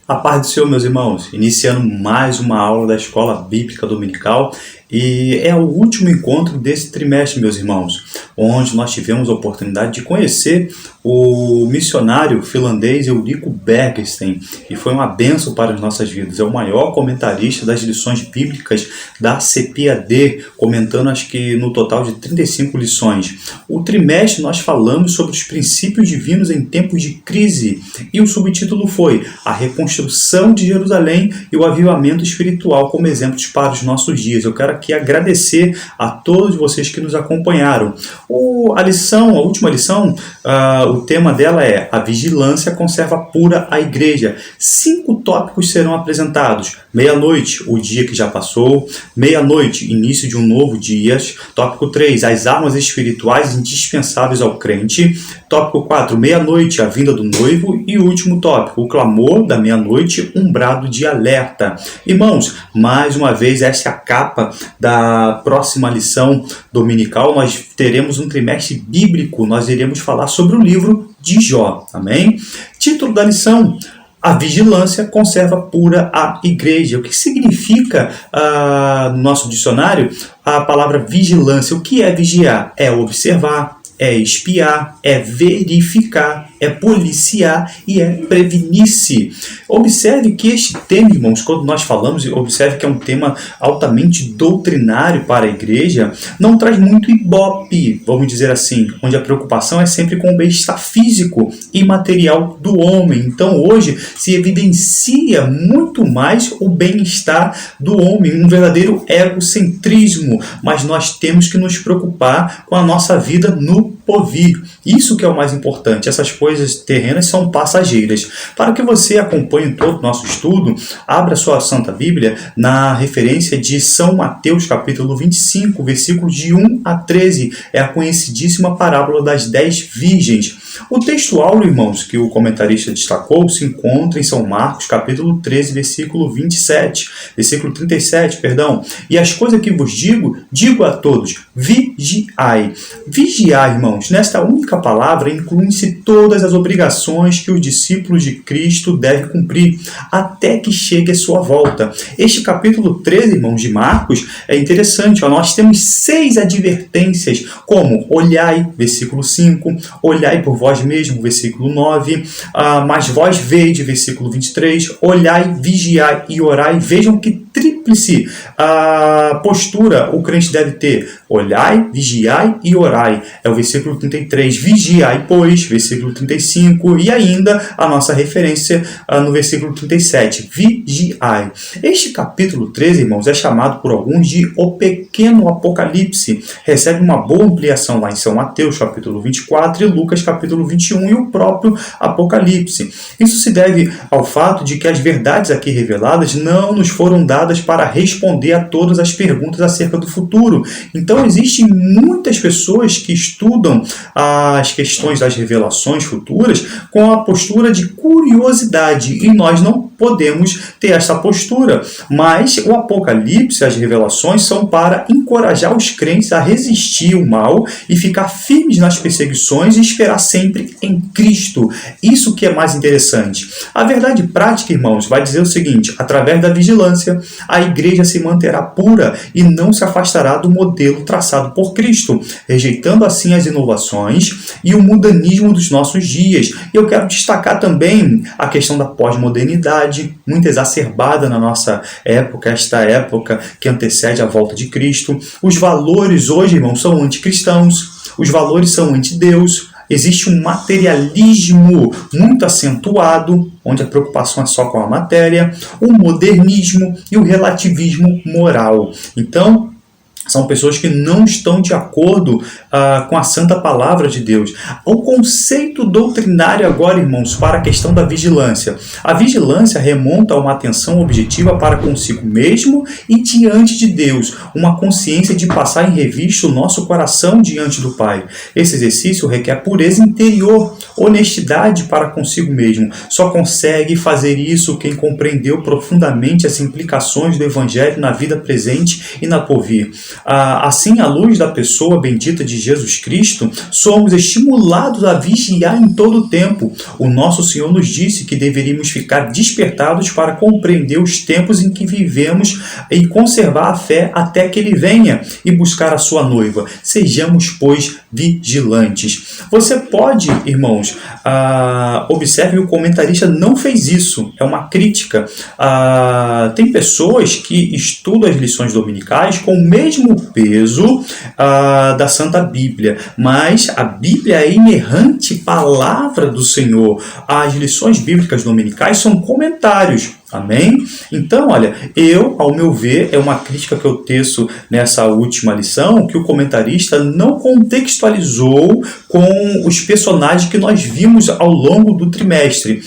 A paz do Senhor, meus irmãos, iniciando mais uma aula da Escola Bíblica Dominical e é o último encontro desse trimestre, meus irmãos, onde nós tivemos a oportunidade de conhecer o missionário finlandês Eurico Bergsten e foi uma bênção para as nossas vidas. É o maior comentarista das lições bíblicas da CPAD, comentando acho que no total de 35 lições. O trimestre nós falamos sobre os princípios divinos em tempos de crise e o subtítulo foi a reconstrução de Jerusalém e o avivamento espiritual como exemplos para os nossos dias. Eu quero aqui agradecer a todos vocês que nos acompanharam. A última lição, o tema dela é a vigilância conserva pura a igreja. 5 tópicos serão apresentados. Meia-noite, o dia que já passou. Meia-noite, início de um novo dia. Tópico 3, as armas espirituais indispensáveis ao crente. Tópico 4, meia-noite, a vinda do noivo. E o último tópico, o clamor da meia-noite, um brado de alerta. Irmãos, mais uma vez, essa é a capa da próxima lição dominical. Nós teremos um trimestre bíblico, nós iremos falar sobre o livro de Jó, amém? Título da lição: a vigilância conserva pura a igreja. O que significa, no nosso dicionário, a palavra vigilância? O que é vigiar? É observar, é espiar, é verificar, é policiar e é prevenir-se. Observe que este tema, irmãos, quando nós falamos, observe que é um tema altamente doutrinário para a igreja, não traz muito ibope, vamos dizer assim, onde a preocupação é sempre com o bem-estar físico e material do homem. Então hoje se evidencia muito mais o bem-estar do homem, um verdadeiro egocentrismo, mas nós temos que nos preocupar com a nossa vida no porvir. Isso que é o mais importante. Essas coisas terrenas são passageiras. Para que você acompanhe todo o nosso estudo, abra sua Santa Bíblia na referência de São Mateus, capítulo 25, versículos de 1 a 13. É a conhecidíssima parábola das 10 virgens. O texto áureo, irmãos, que o comentarista destacou, se encontra em São Marcos, capítulo 13, versículo 37, perdão. E as coisas que vos digo a todos, vigiai. Vigiai, irmãos, nesta única palavra incluem-se todas as obrigações que os discípulos de Cristo devem cumprir, até que chegue a sua volta. Este capítulo 13, irmãos, de Marcos, é interessante. Nós temos 6 advertências, como olhai, versículo 5, olhai por vós mesmo, versículo 9, mas vós vede, versículo 23, olhai, vigiai e orai. Vejam que tríplice postura o crente deve ter. Olhai, vigiai e orai. É o versículo 33. Vigiai, pois, versículo 35. E ainda a nossa referência no versículo 37. Vigiai. Este capítulo 13, irmãos, é chamado por alguns de o pequeno Apocalipse. Recebe uma boa ampliação lá em São Mateus, capítulo 24, e Lucas, capítulo 21, e o próprio Apocalipse. Isso se deve ao fato de que as verdades aqui reveladas não nos foram dadas para responder a todas as perguntas acerca do futuro. Então, existem muitas pessoas que estudam as questões das revelações futuras com a postura de curiosidade, e nós não podemos ter essa postura. Mas o Apocalipse, as revelações, são para encorajar os crentes a resistir ao mal e ficar firmes nas perseguições e esperar sempre em Cristo. Isso que é mais interessante. A verdade prática, irmãos, vai dizer o seguinte: através da vigilância, a igreja se manterá pura e não se afastará do modelo traçado por Cristo, rejeitando assim as inovações e o mundanismo dos nossos dias. E eu quero destacar também a questão da pós-modernidade, muito exacerbada na nossa época, esta época que antecede a volta de Cristo. Os valores hoje, irmãos, são anticristãos, os valores são antideus. Existe um materialismo muito acentuado, onde a preocupação é só com a matéria, o modernismo e o relativismo moral. Então, são pessoas que não estão de acordo com a santa palavra de Deus. O conceito doutrinário agora, irmãos, para a questão da vigilância. A vigilância remonta a uma atenção objetiva para consigo mesmo e diante de Deus. Uma consciência de passar em revista o nosso coração diante do Pai. Esse exercício requer pureza interior, honestidade para consigo mesmo. Só consegue fazer isso quem compreendeu profundamente as implicações do Evangelho na vida presente e na porvir. Assim, à luz da pessoa bendita de Jesus Cristo, somos estimulados a vigiar em todo o tempo. O nosso Senhor nos disse que deveríamos ficar despertados para compreender os tempos em que vivemos e conservar a fé até que Ele venha e buscar a sua noiva. Sejamos, pois, vigilantes. Você pode, irmãos, observe, o comentarista não fez isso, é uma crítica. Tem pessoas que estudam as lições dominicais com o mesmo peso da Santa Bíblia, mas a Bíblia é a inerrante palavra do Senhor. As lições bíblicas dominicais são comentários. Amém? Então, olha, ao meu ver, é uma crítica que eu teço nessa última lição, que o comentarista não contextualizou com os personagens que nós vimos ao longo do trimestre.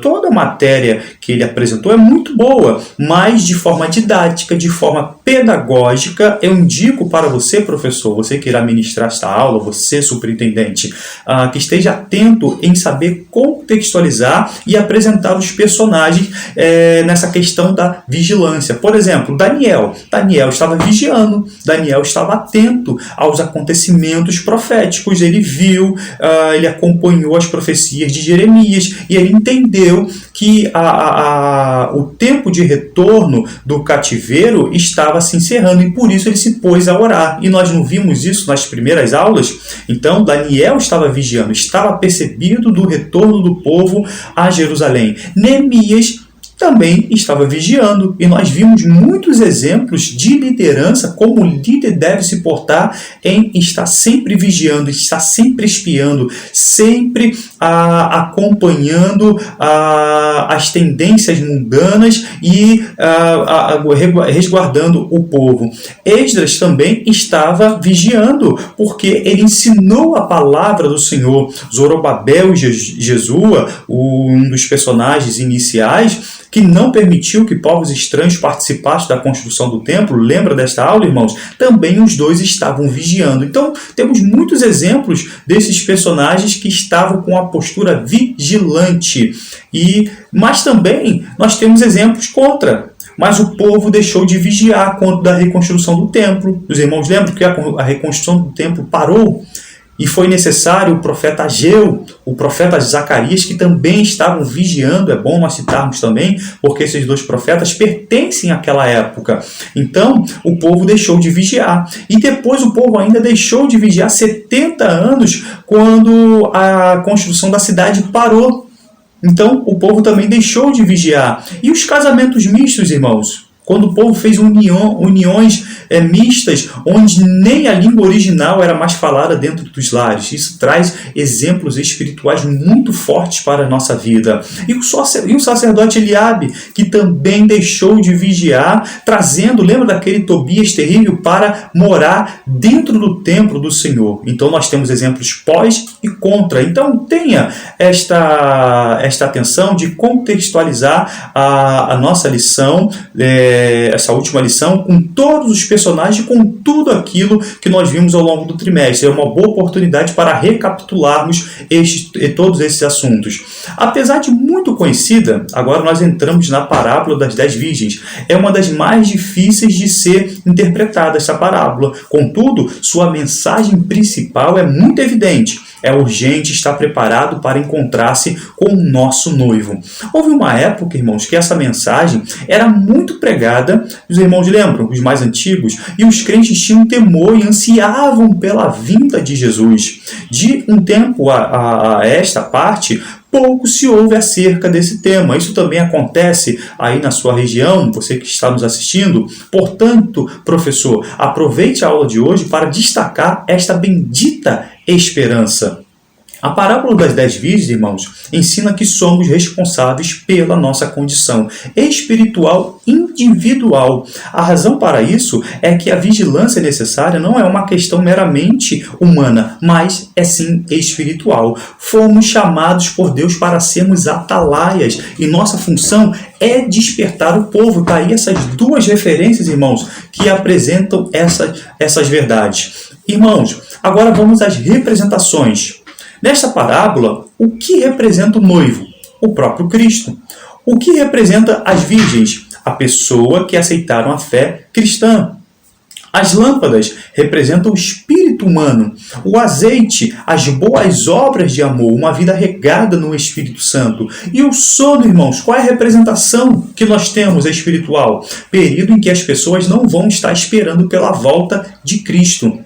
Toda a matéria que ele apresentou é muito boa, mas de forma didática, de forma pedagógica, eu indico para você, professor, você que irá ministrar esta aula, você, superintendente, que esteja atento em saber contextualizar e apresentar os personagens nessa questão da vigilância. Por exemplo, Daniel estava vigiando, Daniel estava atento aos acontecimentos proféticos, ele viu, ele acompanhou as profecias de Jeremias e ele entendeu que o tempo de retorno do cativeiro estava se encerrando e por isso ele se pôs a orar. E nós não vimos isso nas primeiras aulas? Então, Daniel estava vigiando, estava percebido do retorno do povo a Jerusalém. Neemias também estava vigiando, e nós vimos muitos exemplos de liderança, como o líder deve se portar em estar sempre vigiando, estar sempre espiando, sempre acompanhando as tendências mundanas e resguardando o povo. Esdras também estava vigiando, porque ele ensinou a palavra do Senhor. Zorobabel e Jesua, um dos personagens iniciais, que não permitiu que povos estranhos participassem da construção do templo, lembra desta aula, irmãos? Também os dois estavam vigiando. Então, temos muitos exemplos desses personagens que estavam com a postura vigilante. Mas também nós temos exemplos contra. Mas o povo deixou de vigiar quando da reconstrução do templo. Os irmãos lembram que a reconstrução do templo parou? E foi necessário o profeta Ageu, o profeta Zacarias, que também estavam vigiando. É bom nós citarmos também, porque esses dois profetas pertencem àquela época. Então, o povo deixou de vigiar. E depois o povo ainda deixou de vigiar 70 anos, quando a construção da cidade parou. Então, o povo também deixou de vigiar. E os casamentos mistos, irmãos? Quando o povo fez uniões mistas, onde nem a língua original era mais falada dentro dos lares. Isso traz exemplos espirituais muito fortes para a nossa vida. E o sacerdote Eliabe, que também deixou de vigiar, trazendo, lembra daquele Tobias terrível, para morar dentro do templo do Senhor. Então nós temos exemplos pós e contra. Então tenha esta atenção de contextualizar a nossa lição, essa última lição, com todos os personagens, com tudo aquilo que nós vimos ao longo do trimestre. É uma boa oportunidade para recapitularmos todos esses assuntos. Apesar de muito conhecida, agora nós entramos na parábola das 10 virgens. É uma das mais difíceis de ser interpretada, essa parábola. Contudo, sua mensagem principal é muito evidente. É urgente estar preparado para encontrar-se com o nosso noivo. Houve uma época, irmãos, que essa mensagem era muito pregada. Os irmãos lembram, os mais antigos, e os crentes tinham temor e ansiavam pela vinda de Jesus. De um tempo a esta parte, pouco se ouve acerca desse tema. Isso também acontece aí na sua região, você que está nos assistindo. Portanto, professor, aproveite a aula de hoje para destacar esta bendita esperança. A parábola das 10 virgens, irmãos, ensina que somos responsáveis pela nossa condição espiritual individual. A razão para isso é que a vigilância necessária não é uma questão meramente humana, mas é sim espiritual. Fomos chamados por Deus para sermos atalaias e nossa função é despertar o povo. Está aí essas duas referências, irmãos, que apresentam essas verdades. Irmãos, agora vamos às representações. Nesta parábola, o que representa o noivo? O próprio Cristo. O que representa as virgens? A pessoa que aceitaram a fé cristã. As lâmpadas representam o espírito humano, o azeite, as boas obras de amor, uma vida regada no Espírito Santo. E o sono, irmãos, qual é a representação que nós temos espiritual? Período em que as pessoas não vão estar esperando pela volta de Cristo.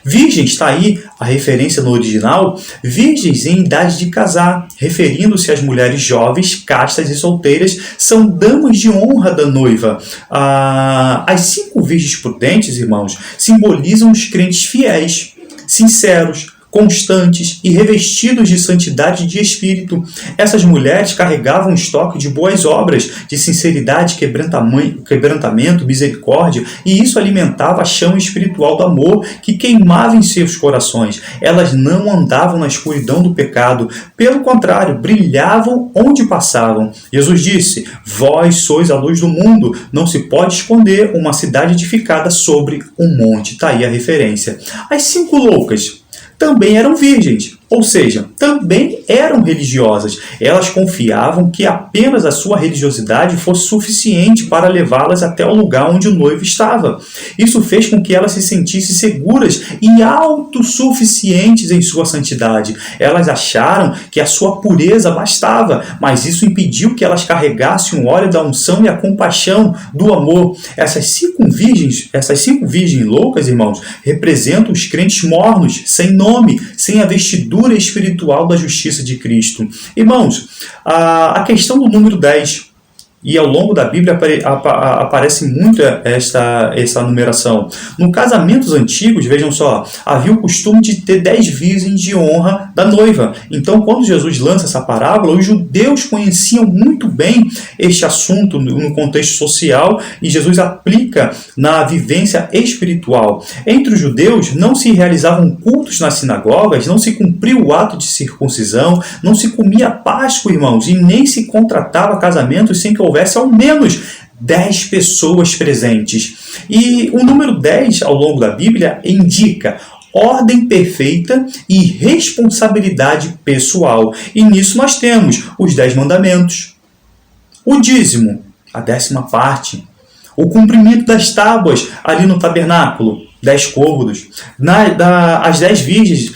Virgens, está aí a referência no original, virgens em idade de casar, referindo-se às mulheres jovens, castas e solteiras, são damas de honra da noiva. As 5 virgens prudentes, irmãos, simbolizam os crentes fiéis, sinceros, constantes e revestidos de santidade de espírito. Essas mulheres carregavam um estoque de boas obras, de sinceridade, quebrantamento, misericórdia, e isso alimentava a chama espiritual do amor que queimava em seus corações. Elas não andavam na escuridão do pecado, pelo contrário, brilhavam onde passavam. Jesus disse: vós sois a luz do mundo, não se pode esconder uma cidade edificada sobre um monte. Está aí a referência. As 5 loucas também eram virgens, ou seja, também eram religiosas. Elas confiavam que apenas a sua religiosidade fosse suficiente para levá-las até o lugar onde o noivo estava. Isso fez com que elas se sentissem seguras e autossuficientes em sua santidade. Elas acharam que a sua pureza bastava, mas isso impediu que elas carregassem o óleo da unção e a compaixão do amor. Essas cinco virgens loucas, irmãos, representam os crentes mornos, sem nome, sem a vestidura espiritual da justiça de Cristo. Irmãos, a questão do número 10, e ao longo da Bíblia aparece muito essa numeração. No casamentos antigos, vejam só, havia o costume de ter 10 virgens de honra da noiva. Então, quando Jesus lança essa parábola, os judeus conheciam muito bem este assunto no contexto social e Jesus aplica na vivência espiritual. Entre os judeus, não se realizavam cultos nas sinagogas, não se cumpria o ato de circuncisão, não se comia Páscoa, irmãos, e nem se contratava casamentos sem que houvesse ao menos 10 pessoas presentes. E o número 10 ao longo da Bíblia indica ordem perfeita e responsabilidade pessoal. E nisso nós temos os 10 mandamentos, o dízimo, a 10ª parte, o cumprimento das tábuas ali no tabernáculo, 10 côvados, as 10 virgens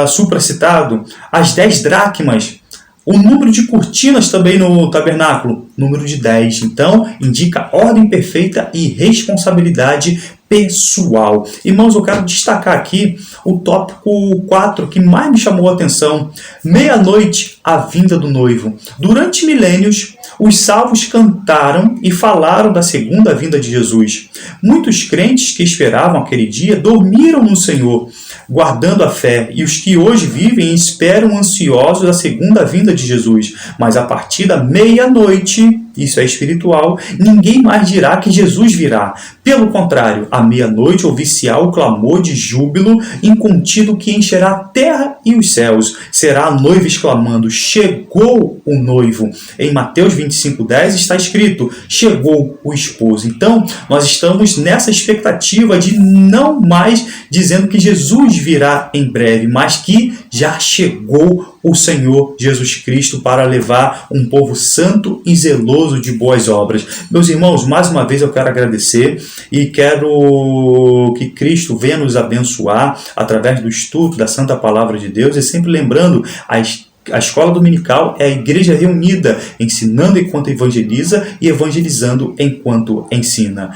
supracitado, as 10 dracmas, o número de cortinas também no tabernáculo, número de 10. Então, indica ordem perfeita e responsabilidade pessoal. Irmãos, eu quero destacar aqui o tópico 4 que mais me chamou a atenção. Meia-noite, a vinda do noivo. Durante milênios, os salvos cantaram e falaram da segunda vinda de Jesus. Muitos crentes que esperavam aquele dia dormiram no Senhor, guardando a fé, e os que hoje vivem esperam ansiosos a segunda vinda de Jesus. Mas a partir da meia-noite, isso é espiritual, ninguém mais dirá que Jesus virá. Pelo contrário, à meia-noite ouvir-se-á o clamor de júbilo incontido que encherá a terra e os céus. Será a noiva exclamando: chegou o noivo. Em Mateus 25:10 está escrito: chegou o esposo. Então, nós estamos nessa expectativa de não mais dizendo que Jesus virá em breve, mas que já chegou o Senhor Jesus Cristo para levar um povo santo e zeloso de boas obras. Meus irmãos, mais uma vez eu quero agradecer e quero que Cristo venha nos abençoar através do estudo da Santa Palavra de Deus, e sempre lembrando, a escola dominical é a igreja reunida, ensinando enquanto evangeliza e evangelizando enquanto ensina.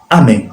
Amém.